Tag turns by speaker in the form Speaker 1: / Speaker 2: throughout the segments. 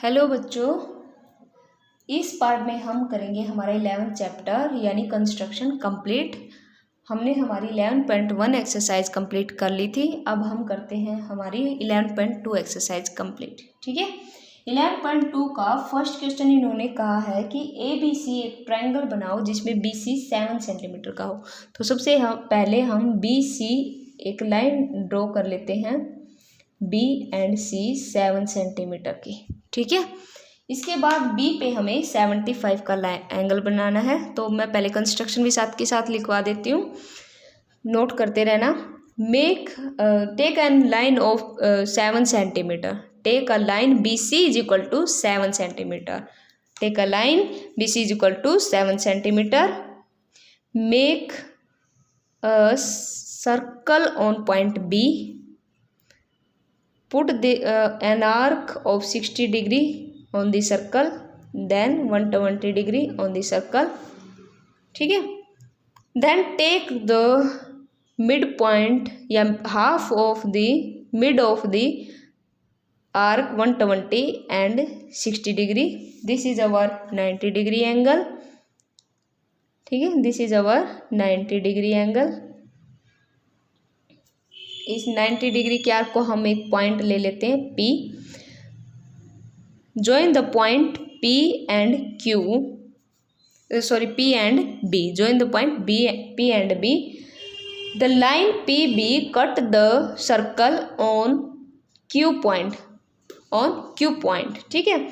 Speaker 1: Hello बच्चों, इस part में हम करेंगे हमारा 11th चैप्टर यानी कंस्ट्रक्शन कंप्लीट। हमने हमारी 11.1 एक्सरसाइज कंप्लीट कर ली थी। अब हम करते हैं हमारी 11.2 एक्सरसाइज कंप्लीट। ठीक है, 11.2 का फर्स्ट क्वेश्चन इन्होंने कहा है कि ABC एक ट्रायंगल बनाओ जिसमें BC 7 सेंटीमीटर का हो। तो सबसे पहले हम BC एक लाइन ड्रॉ कर लेते हैं, B एंड C 7 सेंटीमीटर की। ठीक है, इसके बाद B पे हमें 75 का एंगल बनाना है। तो मैं पहले कंस्ट्रक्शन भी साथ के साथ लिखवा देती हूँ, नोट करते रहना। Take an line of 7 centimetre. Take a line BC is equal to 7 centimetre. Take a line BC is equal to 7 centimetre. Make a circle on point B. Put an arc of 60 degree on the circle, then 120 degree on the circle. ठीक है, then take the midpoint या half of the mid of the arc 120 and 60 degree. This is our 90 degree angle. ठीक है, this is our 90 degree angle. इस 90 degree के arc को हम एक पॉइंट ले लेते हैं P. Join the point P and B. Join the point P and B. The line PB cut the circle on Q point. ठीक है,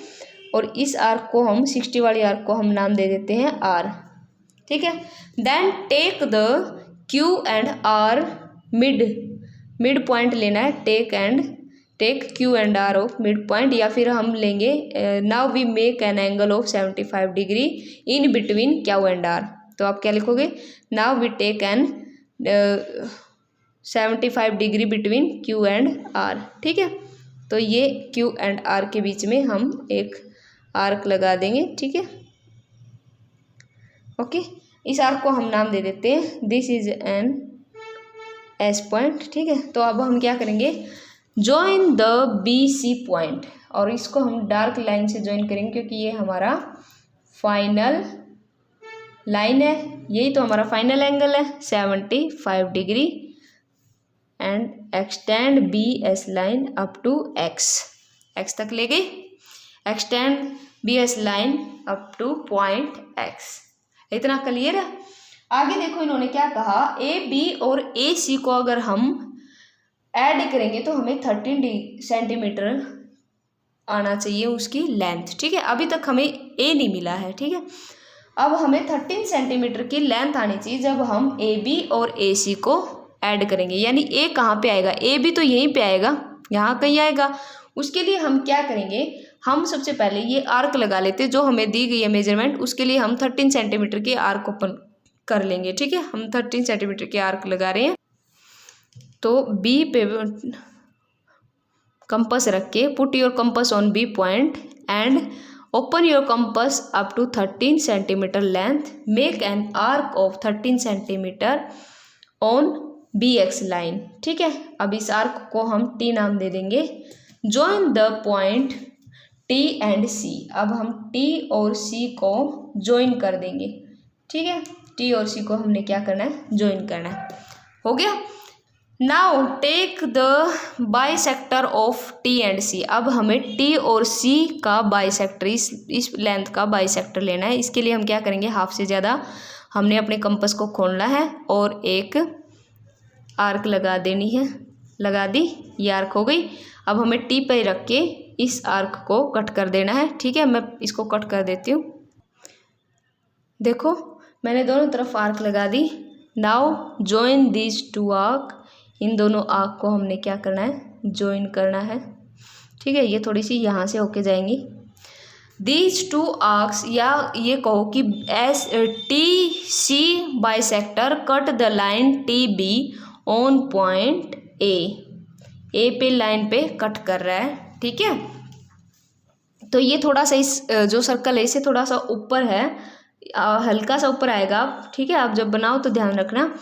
Speaker 1: और इस आर्क को हम 60 वाली आर्क को हम नाम दे देते हैं R. ठीक है, then take the Q and R mid point लेना है। Take Q and R of mid point, या फिर हम लेंगे now we make an angle of 75 degree in between Q and R. तो आप क्या लिखोगे, now we take an 75 degree between Q and R. ठीक है, तो ये Q एंड R के बीच में हम एक आर्क लगा देंगे। ठीक है, ओके, इस आर्क को हम नाम दे देते हैं, this is an S point. ठीक है, तो अब हम क्या करेंगे, ज्वाइन द BC पॉइंट, और इसको हम डार्क लाइन से ज्वाइन करेंगे क्योंकि ये हमारा फाइनल लाइन है, यही तो हमारा फाइनल एंगल है 75 degree. And extend BS line up to X तक ले गई. Extend BS line up to point X. इतना क्लियर है। आगे देखो इन्होंने क्या कहा, AB और AC को अगर हम ऐड करेंगे तो हमें 13 सेंटीमीटर आना चाहिए उसकी लेंथ. ठीक है, अभी तक हमें A नहीं मिला है. ठीक है, अब हमें 13 सेंटीमीटर की लेंथ आनी चाहिए जब हम AB और AC को ऐड करेंगे। यानी A कहाँ पे आएगा, AB तो यहीं पे आएगा, यहाँ कहीं आएगा। उसके लिए हम क्या करेंगे, हम सबसे पहले ये आर्क लगा लेते हैं जो हमें दी गई है मेजरमेंट, उसके लिए हम 13 सेंटीमीटर के आर्क ओपन कर लेंगे। ठीक है, हम 13 सेंटीमीटर के आर्क लगा रहे हैं। तो B पे कंपास रख के put your compass on B point and open your compass up to 13 centimetre length. Make an arc of 13 centimetre on BX line. ठीक है, अब इस आर्क को हम T नाम दे देंगे. Join the point T and C. अब हम T और C को ज्वाइन कर देंगे. ठीक है, T और C को हमने क्या करना है, ज्वाइन करना है. हो गया. Now take the bisector of T and C. अब हमें T और C का बाइसेक्टर, इस लेंथ का बाइसेक्टर लेना है. इसके लिए हम क्या करेंगे, हाफ से ज़्यादा हमने अपने कंपास को खोलना है और एक आर्क लगा देनी है. लगा दी, ये आर्क हो गई. अब हमें T पे रख के इस आर्क को कट कर देना है. ठीक है, मैं इसको कट कर देती हूँ. देखो मैंने दोनों तरफ आर्क लगा दी. Now join these two arc. इन दोनों आर्क को हमने क्या करना है, ज्वाइन करना है. ठीक है, ये थोड़ी सी यहाँ से होके जाएंगी. दीज टू आर्क्स, या ये कहो कि TC bisector cut the line TB on point A पे लाइन पे कट कर रहा है. ठीक है, तो ये थोड़ा सा इस जो सर्कल है इससे थोड़ा सा ऊपर है, हल्का सा ऊपर आएगा. ठीक है, आप जब बनाओ तो ध्यान रखना.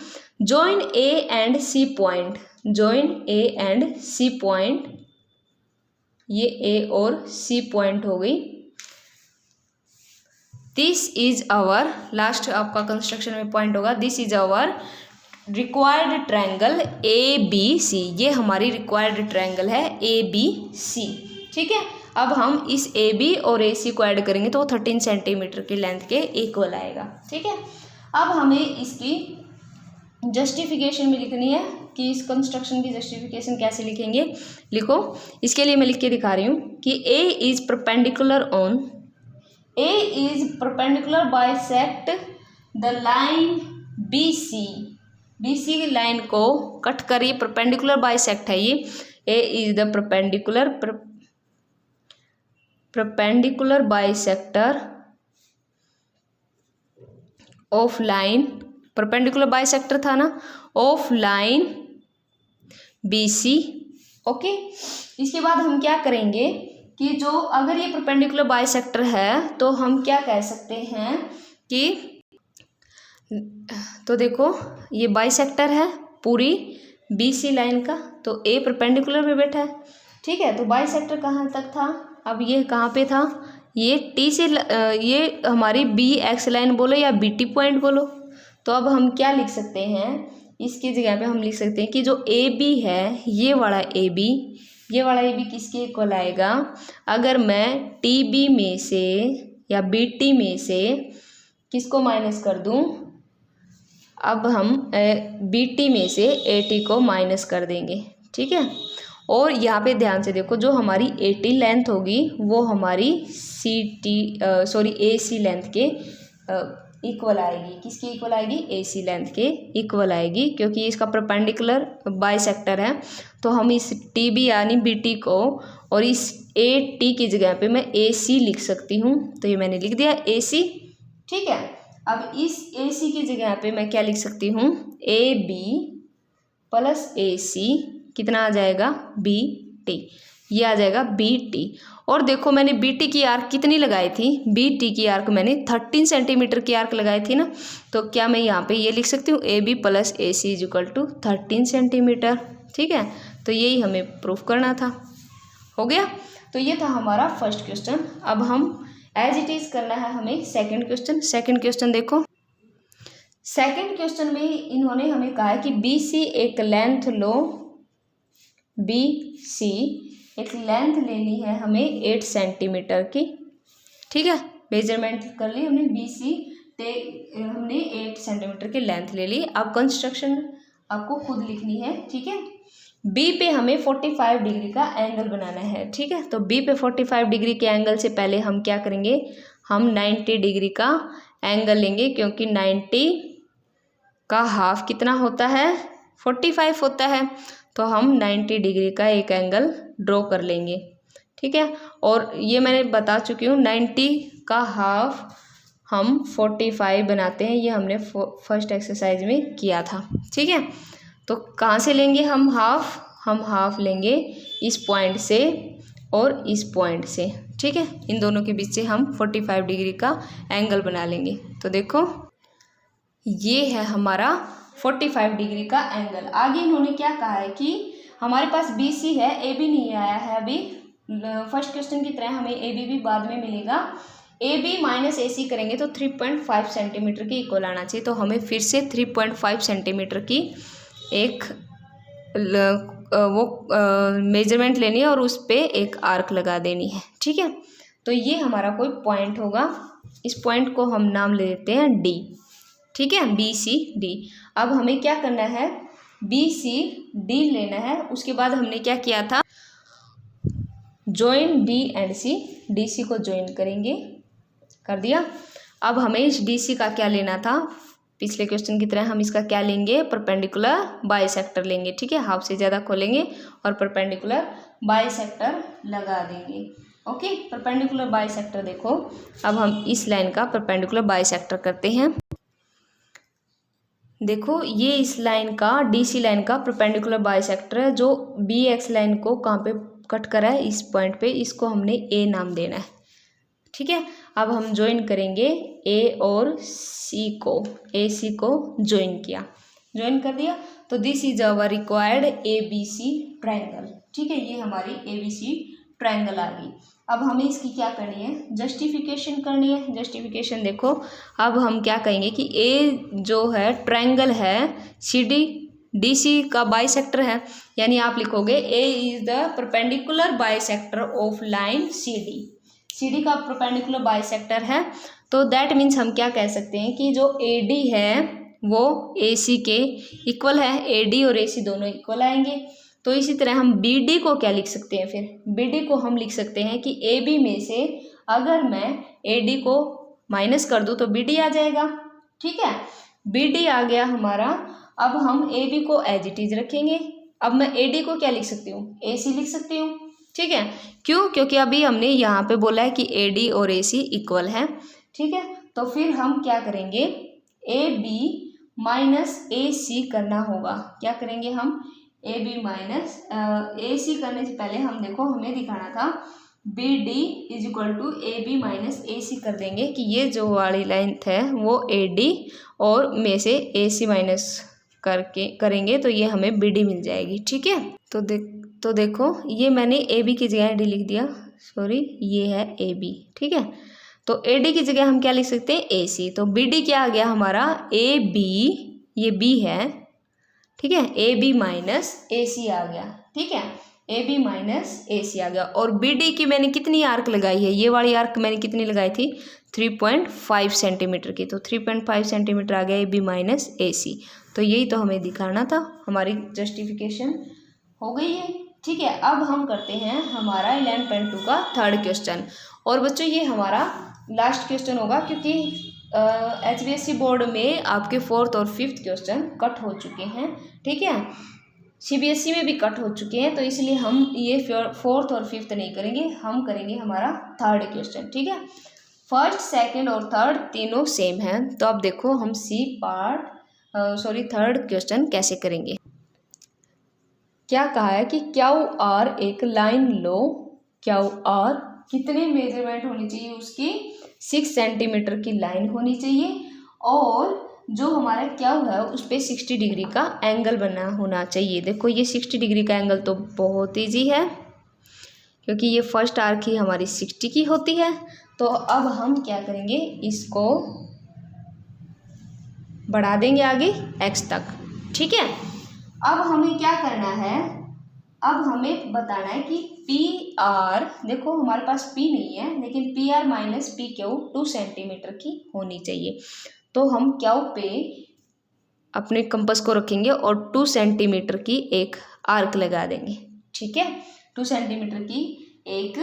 Speaker 1: Join A and C point. Join A and C point ये ए और सी पॉइंट हो गई। दिस इज आवर, लास्ट आपका कंस्ट्रक्शन में पॉइंट होगा, this is our required triangle A B C. ये हमारी रिक्वायर्ड ट्रायंगल है ए बी सी। ठीक है, अब हम इस ए बी और ए सी को ऐड करेंगे तो 13 सेंटीमीटर की लेंथ के इक्वल आएगा। ठीक है, अब हमें इसकी जस्टिफिकेशन में लिखनी है कि इस कंस्ट्रक्शन की जस्टिफिकेशन कैसे लिखेंगे। लिखो, इसके लिए मैं लिख के दिखा रही हूँ कि A is perpendicular on, A is perpendicular bisect the line B C. B C की लाइन को कट कर, ये परपेंडिकुलर बाइसेक्ट है ये। A is the perpendicular bisector of line, perpendicular bisector था ना, of line B C. Okay, इसके बाद हम क्या करेंगे कि जो अगर ये परपेंडिकुलर बाइसेक्टर है तो हम क्या कह सकते हैं कि, तो देखो ये बाइसेक्टर है पूरी बी सी लाइन का, तो ए परपेंडिकुलर में बैठा है। ठीक है, तो बाइसेक्टर कहाँ तक था, अब ये कहाँ पे था, ये टी से ये हमारी बी एक्स लाइन बोलो या बी टी पॉइंट बोलो। तो अब हम क्या लिख सकते हैं, इसकी जगह पे हम लिख सकते हैं कि जो ए बी है, ये वाला ए बी, ये वाला ए बी किसके इक्वल आएगा, अगर मैं टी बी में से या बी टी में से किसको माइनस कर दूं, अब हम बी टी में से ए टी को माइनस कर देंगे। ठीक है, और यहाँ पे ध्यान से देखो, जो हमारी ए टी लेंथ होगी वो हमारी ए सी लेंथ के इक्वल आएगी। किसके इक्वल आएगी, ए सी लेंथ के इक्वल आएगी, क्योंकि इसका परपेंडिकुलर बाइसेक्टर है। तो हम इस टी बी यानी बी टी को और इस ए टी की जगह पे मैं ए सी लिख सकती हूँ, तो ये मैंने लिख दिया ए सी। ठीक है, अब इस ए सी की जगह पे मैं क्या लिख सकती हूँ, ए बी प्लस ए सी कितना आ जाएगा, बी टी, ये आ जाएगा बी टी। और देखो मैंने बी टी की आर्क कितनी लगाई थी, बी टी की आर्क मैंने 13 सेंटीमीटर की आर्क लगाई थी ना, तो क्या मैं यहाँ पे ये लिख सकती हूँ A B plus A C is equal to 13 centimetre. ठीक है, तो यही हमें प्रूफ करना था। हो गया, तो ये था हमारा फर्स्ट क्वेश्चन। अब हम एज इट इज करना है हमें सेकंड क्वेश्चन। सेकंड क्वेश्चन देखो, सेकंड क्वेश्चन में इन्होंने हमें कहा है कि बी सी एक लेंथ लो, बी सी एक लेंथ लेनी है हमें 8 सेंटीमीटर की। ठीक है, मेजरमेंट कर ली हमने, बी सी हमने 8 सेंटीमीटर की लेंथ ले ली। अब कंस्ट्रक्शन आपको खुद लिखनी है। ठीक है, बी पे हमें 45 डिग्री का एंगल बनाना है। ठीक है, तो बी पे 45 डिग्री के एंगल से पहले हम क्या करेंगे, हम 90 डिग्री का एंगल लेंगे, क्योंकि 90 का हाफ कितना होता है, 45 होता है। तो हम 90 डिग्री का एक एंगल ड्रॉ कर लेंगे। ठीक है, और ये मैंने बता चुकी हूँ, 90 का हाफ हम 45 बनाते हैं, ये हमने फर्स्ट एक्सरसाइज में किया था। ठीक है, तो कहाँ से लेंगे हम हाफ लेंगे इस पॉइंट से और इस पॉइंट से। ठीक है, इन दोनों के बीच से हम 45 डिग्री का एंगल बना लेंगे। तो देखो ये है हमारा 45 डिग्री का एंगल। आगे इन्होंने क्या कहा है कि हमारे पास बी सी है, ए बी नहीं आया है अभी। फर्स्ट क्वेश्चन की तरह हमें ए बी भी बाद में मिलेगा। ए बी माइनस ए सी करेंगे तो 3.5 सेंटीमीटर के इक्वल आना चाहिए। तो हमें फिर से 3.5 सेंटीमीटर की एक मेजरमेंट लेनी है और उस पर एक आर्क लगा देनी है। ठीक है, तो ये हमारा कोई पॉइंट होगा, इस पॉइंट को हम नाम ले देते हैं डी। ठीक है, बी सी डी। अब हमें क्या करना है, बी सी डी लेना है। उसके बाद हमने क्या किया था, join D and C, D C को ज्वाइन करेंगे, कर दिया। अब हमें इस डी सी का क्या लेना था, पिछले क्वेश्चन की तरह हम इसका क्या लेंगे, परपेंडिकुलर बाइसेक्टर लेंगे। ठीक है, हाफ से ज़्यादा खोलेंगे और परपेंडिकुलर बाइसेक्टर लगा देंगे। ओके, परपेंडिकुलर बाइसेक्टर देखो, अब हम इस लाइन का परपेंडिकुलर बाइसेक्टर करते हैं। देखो ये इस लाइन का, डी सी लाइन का परपेंडिकुलर बाइसेक्टर है, जो बी एक्स लाइन को कहाँ पे कट करा है, इस पॉइंट पे, इसको हमने ए नाम देना है। ठीक है, अब हम ज्वाइन करेंगे ए और सी को, ए सी को ज्वाइन किया, ज्वाइन कर दिया। तो this is our required A B C triangle. ठीक है, ये हमारी ए बी सी ट्रायंगल आ गई। अब हमें इसकी क्या करनी है, जस्टिफिकेशन करनी है। जस्टिफिकेशन देखो, अब हम क्या कहेंगे कि ए जो है ट्रायंगल है सी डी डी सी का बाइसेक्टर है, यानी आप लिखोगे A is the perpendicular bisector of line C D का परपेंडिकुलर बाइसेक्टर है। तो दैट मीन्स हम क्या कह सकते हैं कि जो ए डी है वो ए सी के इक्वल है, ए डी और ए सी दोनों इक्वल आएंगे। तो इसी तरह हम बी डी को क्या लिख सकते हैं, फिर बी डी को हम लिख सकते हैं कि ए बी में से अगर मैं ए डी को माइनस कर दूं तो बी डी आ जाएगा। ठीक है, बी डी आ गया हमारा। अब हम ए बी को एज इट इज रखेंगे। अब मैं ए डी को क्या लिख सकती हूँ, ए सी लिख सकती हूँ। ठीक है, क्यों, क्योंकि अभी हमने यहाँ पे बोला है कि ए डी और ए सी इक्वल है। ठीक है, तो फिर हम क्या करेंगे, ए बी माइनस ए सी करना होगा। क्या करेंगे हम, ए बी माइनस ए सी करने से पहले हम देखो हमें दिखाना था B D is equal to A B minus A C कर देंगे कि ये जो वाली लेंथ है वो ए डी और में से ए सी माइनस करके करेंगे तो ये हमें बी डी मिल जाएगी। ठीक है, तो देखो ये मैंने ए बी की जगह डी लिख दिया, सॉरी ये है ए बी। ठीक है, तो ए डी की जगह हम क्या लिख सकते हैं, ए सी। तो बी डी क्या आ गया हमारा, ए बी, ये बी है। ठीक है, ए बी माइनस ए सी आ गया। ठीक है, ए बी माइनस ए सी आ गया। और बी डी की मैंने कितनी आर्क लगाई है, ये वाली आर्क मैंने कितनी लगाई थी, 3.5 सेंटीमीटर की। तो 3.5 सेंटीमीटर आ गया ए बी माइनस ए सी। तो यही तो हमें दिखाना था, हमारी जस्टिफिकेशन हो गई है। ठीक है, अब हम करते हैं हमारा 11.2 का थर्ड क्वेश्चन। और बच्चों ये हमारा लास्ट क्वेश्चन होगा, क्योंकि HBSC बोर्ड में आपके 4th और 5th क्वेश्चन कट हो चुके हैं। ठीक है, CBSE में भी कट हो चुके हैं, तो इसलिए हम ये 4th और 5th नहीं करेंगे, हम करेंगे हमारा थर्ड क्वेश्चन। ठीक है, फर्स्ट, सेकंड और थर्ड तीनों सेम हैं। तो अब देखो हम थर्ड क्वेश्चन कैसे करेंगे। क्या कहा है कि क्यू आर एक लाइन लो, क्यू आर कितने मेजरमेंट होनी चाहिए उसकी, 6 सेंटीमीटर की लाइन होनी चाहिए, और जो हमारा क्यू है उस पर 60 डिग्री का एंगल बना होना चाहिए। देखो ये 60 डिग्री का एंगल तो बहुत इजी है, क्योंकि ये फर्स्ट आर्क ही हमारी 60 की होती है। तो अब हम क्या करेंगे, इसको बढ़ा देंगे आगे x तक। ठीक है, अब हमें क्या करना है, अब हमें बताना है कि पी आर, देखो हमारे पास P नहीं है, लेकिन P R minus P Q 2 centimetre की होनी चाहिए। तो हम क्यू पे अपने कंपास को रखेंगे और 2 सेंटीमीटर की एक आर्क लगा देंगे। ठीक है, 2 सेंटीमीटर की एक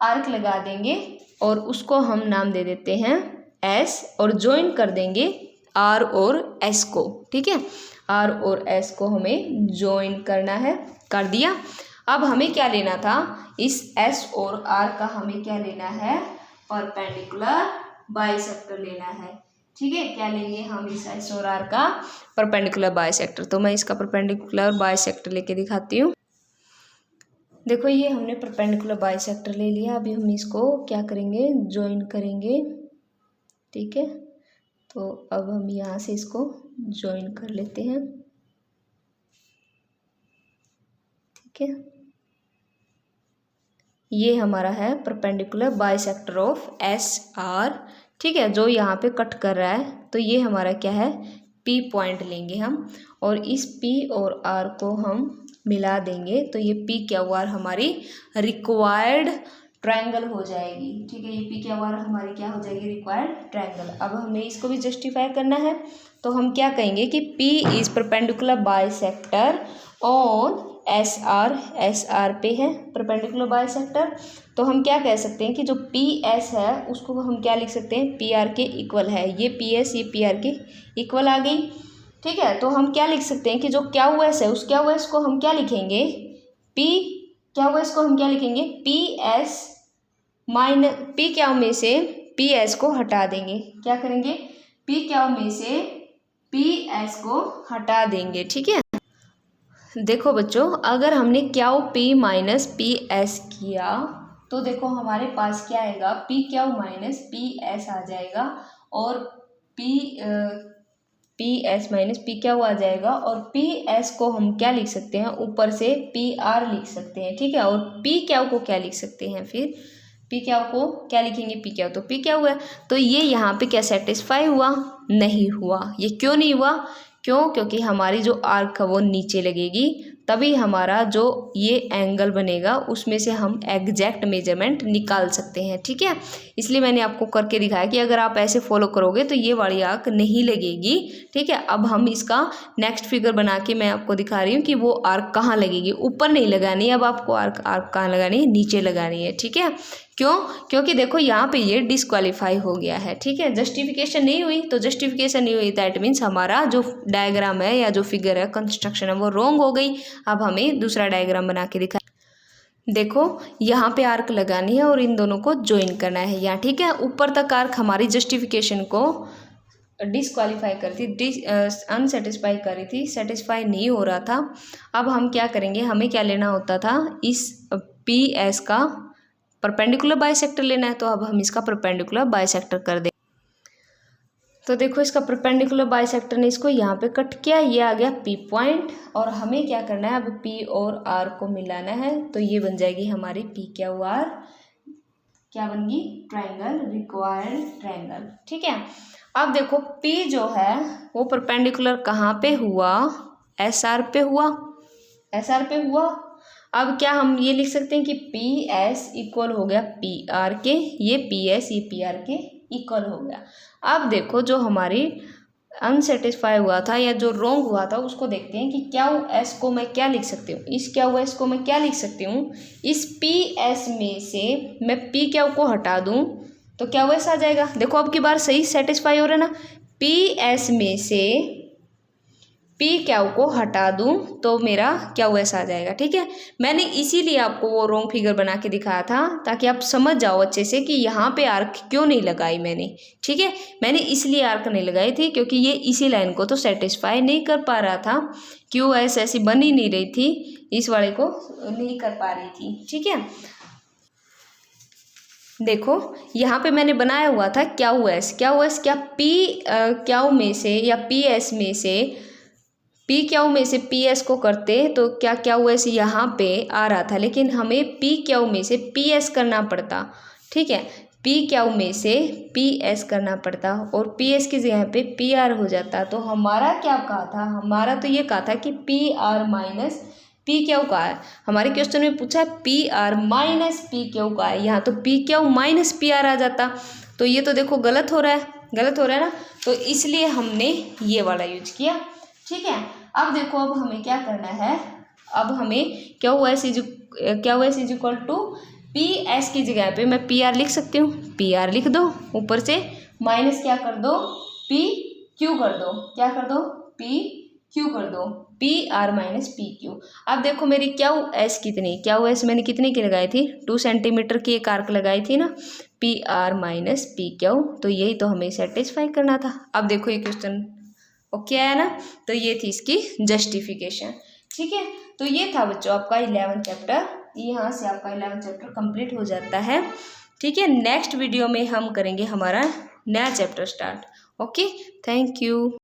Speaker 1: आर्क लगा देंगे और उसको हम नाम दे देते हैं S, और ज्वाइन कर देंगे R और S को। ठीक है, R और S को हमें ज्वाइन करना है, कर दिया। अब हमें क्या लेना था, इस S और R का हमें क्या लेना है, परपेंडिकुलर बाइसेक्टर लेना है। ठीक है, क्या लेंगे हम, इस S और R का परपेंडिकुलर बाइसेक्टर। तो मैं इसका परपेंडिकुलर बाइसेक्टर लेके दिखाती हूँ। देखो ये हमने परपेंडिकुलर बाइसेक्टर ले लिया। अभी हम इसको क्या करेंगे, ज्वाइन करेंगे। ठीक है, तो अब हम यहाँ से इसको ज्वाइन कर लेते हैं। ठीक है, ये हमारा है perpendicular bisector of S R. ठीक है, जो यहाँ पे कट कर रहा है, तो ये हमारा क्या है, P पॉइंट लेंगे हम, और इस P और R को हम मिला देंगे। तो ये P क्यू आर हमारी रिक्वायर्ड ट्रायंगल हो जाएगी। ठीक है, ये P क्यू आर हमारी क्या हो जाएगी, रिक्वायर्ड ट्रायंगल। अब हमें इसको भी जस्टिफाई करना है, तो हम क्या कहेंगे कि P is perpendicular bisector on S R पे है परपेंडिकुलर बाइसेक्टर। तो हम क्या कह सकते हैं कि जो पी एस है उसको हम क्या लिख सकते हैं, पी आर के इक्वल है। ये पी एस, ये पी आर के इक्वल आ गई। ठीक है, तो हम क्या लिख सकते हैं कि जो क्यू एस है उस क्यू एस को हम क्या लिखेंगे, क्यू एस को हम क्या लिखेंगे, P S minus P Q में से पी एस को हटा देंगे। क्या करेंगे, पी क्यू में से पी एस को हटा देंगे। ठीक है, देखो बच्चों, अगर हमने Q P minus P S किया तो देखो हमारे पास क्या आएगा, P Q minus P S आ जाएगा, और P P S minus P क्या हुआ आ जाएगा, और पी एस को हम क्या लिख सकते हैं, ऊपर से पी आर लिख सकते हैं, ठीक है। और पी क्या को क्या लिख सकते हैं, फिर पी क्या को क्या लिखेंगे, पी क्या, तो पी क्या हुआ, तो ये यहाँ पे क्या सेटिस्फाई हुआ, नहीं हुआ। ये क्यों नहीं हुआ, क्यों, क्योंकि हमारी जो आर्क है वो नीचे लगेगी, तभी हमारा जो ये एंगल बनेगा उसमें से हम एग्जैक्ट मेजरमेंट निकाल सकते हैं, ठीक है। इसलिए मैंने आपको करके दिखाया कि अगर आप ऐसे फॉलो करोगे तो ये वाली आर्क नहीं लगेगी, ठीक है। अब हम इसका नेक्स्ट फिगर बना के मैं आपको दिखा रही हूँ कि वो आर्क कहाँ लगेगी, ऊपर नहीं लगानी है अब आपको आर्क कहाँ लगानी है, नीचे लगानी है, ठीक है। क्यों, क्योंकि देखो यहाँ पे ये डिस्क्वालीफाई हो गया है, ठीक है, जस्टिफिकेशन नहीं हुई, तो जस्टिफिकेशन नहीं हुई दैट मीन्स हमारा जो डायग्राम है या जो फिगर है कंस्ट्रक्शन है वो रॉन्ग हो गई। अब हमें दूसरा डायग्राम बना के दिखा, देखो यहाँ पे आर्क लगानी है और इन दोनों को ज्वाइन करना है यहाँ, ठीक है। ऊपर तक आर्क हमारी जस्टिफिकेशन को डिसक्वालीफाई कर थी, अनसेटिस्फाई कर रही थी, सेटिस्फाई नहीं हो रहा था। अब हम क्या करेंगे, हमें क्या लेना होता था, इस पी एस का परपेंडिकुलर बाइसेक्टर लेना है, तो अब हम इसका परपेंडिकुलर बाइसेक्टर कर दें। तो देखो इसका परपेंडिकुलर बाइसेक्टर ने इसको यहाँ पे कट किया, ये आ गया पी पॉइंट, और हमें क्या करना है, अब पी और आर को मिलाना है, तो ये बन जाएगी हमारी पी क्यू आर, क्या बन गई, ट्रायंगल, रिक्वायर्ड ट्रायंगल, ठीक है। अब देखो पी जो है वो परपेंडिकुलर कहाँ पे हुआ, एस आर पे हुआ, एस आर पे हुआ। अब क्या हम ये लिख सकते हैं कि पी एस इक्वल हो गया पी आर के, ये पी एस ये पी आर के इक्वल हो गया। अब देखो जो हमारी अनसेटिस्फाई हुआ था या जो रॉन्ग हुआ था उसको देखते हैं कि क्या एस को मैं क्या लिख सकती हूँ, इस क्या एस को मैं क्या लिख सकती हूँ, इस पी एस में से मैं पी क्या को हटा दूँ तो क्या एस आ जाएगा। देखो अब की बार सही सेटिस्फाई हो रहा है ना, पी एस में से पी क्या को हटा दूं तो मेरा क्या एस आ जाएगा, ठीक है। मैंने इसीलिए आपको वो रॉन्ग फिगर बना के दिखाया था ताकि आप समझ जाओ अच्छे से कि यहाँ पे आर्क क्यों नहीं लगाई मैंने, ठीक है। मैंने इसलिए आर्क नहीं लगाई थी क्योंकि ये इसी लाइन को तो सेटिस्फाई नहीं कर पा रहा था, क्यू एस ऐसी बन ही नहीं रही थी, इस वाले को नहीं कर पा रही थी, ठीक है। देखो यहाँ पे मैंने बनाया हुआ था क्या पी क्या में से या पी एस में से पी क्यू में से पी एस को करते तो क्या एस यहाँ पे आ रहा था, लेकिन हमें पी क्यू में से पी एस करना पड़ता, ठीक है। पी क्यू में से पी एस करना पड़ता और पी एस की जगह पे पी आर हो जाता। तो हमारा क्या कहा था, हमारा तो ये कहा था कि P R minus P Q का है, हमारे क्वेश्चन में पूछा P R minus P Q का है, यहाँ तो P Q minus P R आ जाता, तो ये तो देखो गलत हो रहा है ना, तो इसलिए हमने ये वाला यूज किया, ठीक है। अब देखो अब हमें क्या करना है, अब हमें क्या S is equal to P S की जगह पे मैं पी आर लिख सकती हूँ, पी आर लिख दो, ऊपर से माइनस क्या कर दो, पी क्यू कर दो, क्या कर दो, पी क्यू कर दो, P R minus P Q. अब देखो मेरी क्या एस मैंने कितने की लगाई थी, 2 सेंटीमीटर की एक आर्क लगाई थी ना, P R minus P Q, तो यही तो हमें सेटिस्फाई करना था। अब देखो ये क्वेश्चन ओके है ना, तो ये थी इसकी जस्टिफिकेशन, ठीक है। तो ये था बच्चों आपका 11 चैप्टर, यहाँ से आपका 11 चैप्टर कंप्लीट हो जाता है, ठीक है। नेक्स्ट वीडियो में हम करेंगे हमारा नया chapter start. Okay, thank you.